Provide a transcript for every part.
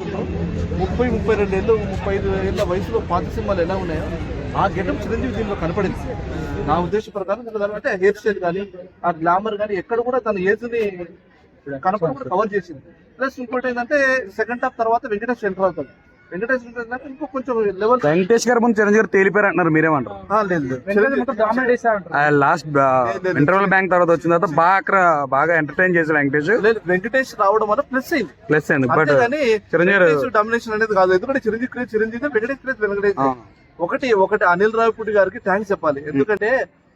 32 ఏళ్ళు 35 ఏళ్ళ వయసులో పాత సినిమాలు ఎలా ఉన్నాయో ఆ గెటప్ చిరంజీవి దీనిలో కనపడింది. నా ఉద్దేశ ప్రకారం అంటే హెయిర్ స్టైల్ కానీ ఆ గ్లామర్ కానీ ఎక్కడ కూడా తన ఏజ్ ని కనపడకుండా కవర్ చేసింది. ప్లస్ ఇంకోటి ఏంటంటే సెకండ్ హాఫ్ తర్వాత వెంకటేష్ ఎంటర్ అవుతాడు. వెంకటేష్ ఇంకో కొంచెం లెవెల్. వెంకటేష్ గారు ముందు చిరంజీవి గారు తేలిపోయారు అంటున్నారు, మీరేమంటారు? లేదు లాస్ట్ ఇంటర్వల్ బ్యాంక్ తర్వాత వచ్చిన తర్వాత బాగా ఎంటర్టైన్ చేశారు వెంకటేష్. వెంకటేష్ రావడం వల్ల ప్లస్ అయింది. బట్ చిరంజీవి డామినేషన్ అనేది కాదు. ఎందుకంటే చిరంజీవి వెంకటేష్ ఒకటి అనిల్ రావిపూడి గారికి థ్యాంక్స్ చెప్పాలి. ఎందుకంటే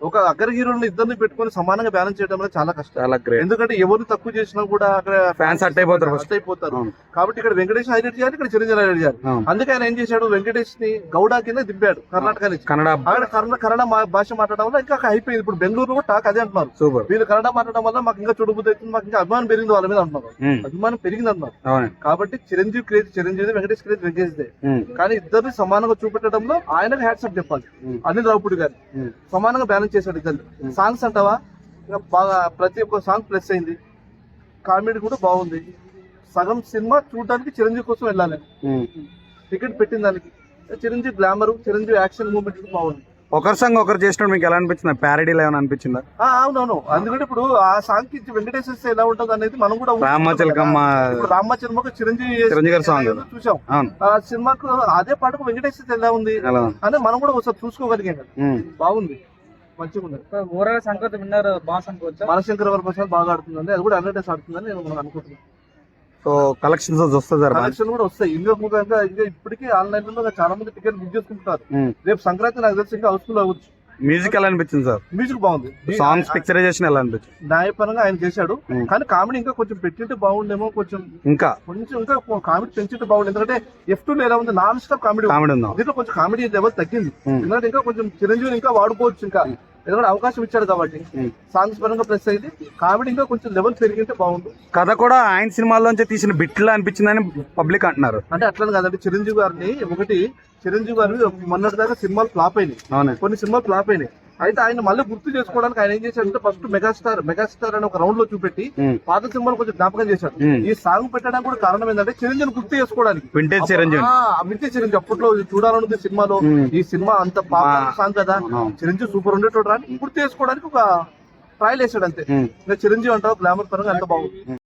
ఒక అగ్ర హీరోని ఇద్దరిని పెట్టుకొని సమానంగా బ్యాలెన్స్ చేయడం అనేది చాలా కష్టం. ఎందుకంటే ఎవరు తక్కువ చేసినా కూడా అక్కడ ఫ్యాన్స్ అట్ అయిపోతారు. కాబట్టి ఇక్కడ వెంకటేష్ హైలైట్ చేయాలి, ఇక్కడ చిరంజీవి హైలైట్ చేయాలి. అందుకే ఆయన ఏం చేశాడు, వెంకటేష్ ని గౌడా కింద దింపాడు కర్ణాటక నుంచి. కన్నడ భాష మాట్లాడడం వల్ల ఇంకా అయిపోయింది. ఇప్పుడు బెంగళూరు కూడా టాక్ అదే అంటున్నారు, వీళ్ళు కన్నడ మాట్లాడడం వల్ల మాకు ఇంకా చూడబుద్ధి అవుతుంది, మాకు ఇంకా అభిమానం పెరిగింది వాళ్ళ మీద అంటున్నారు. అభిమానం పెరిగింది అంటున్నారు. కాబట్టి చిరంజీవి క్రేజ్ చిరంజీవి, వెంకటేష్ క్రేజ్ వెంకటేష్. కానీ ఇద్దరిని సమానంగా చూపెట్టడంలో ఆయనకు హ్యాట్సాప్ చెప్పాలి. అనిల్ రావిపూడి గారు సమానంగా బ్యాలెన్స్ చేశాడు ఇద్దరు. సాంగ్స్ అంటావా బాగా ప్రతి ఒక్క సాంగ్ ప్లస్ అయింది. కామెడీ కూడా బాగుంది. సగం సినిమా చూడడానికి చిరంజీవి కోసం వెళ్ళాలి. టికెట్ పెట్టిన దానికి Chiranjeevi glamour, Chiranjeevi action moment బాగుంది. ఒకరి సాంగ్ ఒకరు చేసినప్పుడు మీకు ఎలా అనిపించింది? ప్యారడీలో ఏమైనా అనిపించిందా? అవునవును. అందుకంటే ఇప్పుడు ఆ సాంగ్ కి వెంకటేశ్వర ఎలా ఉంటుంది అనేది మనం కూడా రామచిలకమ్మ చిరంజీవి గారి సాంగ్ చూసాం. ఆ సినిమాకు అదే పాటకు వెంకటేశ్వర ఎలా ఉంది అని మనం కూడా ఒకసారి చూసుకోగలిగాం. బాగుంది, మంచిగా ఉంది. ఓవరాల్ సంక్రాంతి విన్నర్ మనశంకర వరప్రసాద్ బాగా ఆడుతుందండి. అది కూడా అడ్వర్టైజ్ ఆడుతుందని నేను అనుకుంటున్నాను. సో కలెక్షన్స్ వస్తాయి, కలెక్షన్ కూడా వస్తాయి. ఇంకా ఇప్పటికీ ఆన్లైన్ లో చాలా మంది టికెట్ బుక్ చేసుకుంటారు. రేపు సంక్రాంతి నాకు తెలిసి ఇంకా హౌస్ఫుల్ అవ్వచ్చు. మ్యూజిక్ ఎలా అనిపించింది సార్? మ్యూజిక్ బాగుంది. సాంగ్స్ పిక్చరైజేషన్ ఎలా అనిపించింది? న్యాయపరంగా ఆయన చేశాడు. కానీ కామెడీ ఇంకా కొంచెం పెట్టింటే బాగుండేమో. ఇంకా కామెడీ పెంచితే బాగుంది. ఎందుకంటే F2 లో ఎలా ఉంది, నాన్ స్టాప్ కామెడీ ఉంది. దీంట్లో కొంచెం కామెడీ లెవెల్ తగ్గింది. ఎందుకంటే ఇంకా కొంచెం చిరంజీవి ఇంకా వాడుకోవచ్చు. ఇంకా ఎందుకంటే అవకాశం ఇచ్చాడు కాబట్టి సాంగ్స్ పరంగా ప్లస్ అయింది. కామెడీ ఇంకా కొంచెం లెవెల్ పెరిగింటే బాగుంది. కథ కూడా ఆయన సినిమాల్లోంచి తీసిన బిట్లా అనిపించిందని పబ్లిక్ అంటున్నారు. అంటే అట్లా కాదండి, చిరంజీవి గారిని మొన్నటి దాకా సినిమాలు ఫ్లాప్ అయినాయి, కొన్ని సినిమాలు ఫ్లాప్ అయినాయి. అయితే ఆయన మళ్ళీ గుర్తు చేసుకోవడానికి ఆయన ఏం చేశాడంటే ఫస్ట్ మెగాస్టార్ అని ఒక రౌండ్ లో చూపెట్టి పాత సినిమాలు కొంచెం జ్ఞాపకం చేశాడు. ఈ సాంగ్ పెట్టడానికి కూడా కారణం ఏంటంటే చిరంజీవిని గుర్తు చేసుకోవడానికి. వింటేజ్ చిరంజీవి అప్పట్లో చూడాలనుంది సినిమాలో. ఈ సినిమా అంత పాత సాంగ్ కదా, చిరంజీవి సూపర్ ఉండేటోడు రాని గుర్తు చేసుకోవడానికి ఒక ట్రయల్ వేసాడు అంతే. చిరంజీవి అంటావు గ్లామర్ పరంగా అంత బాగుంది.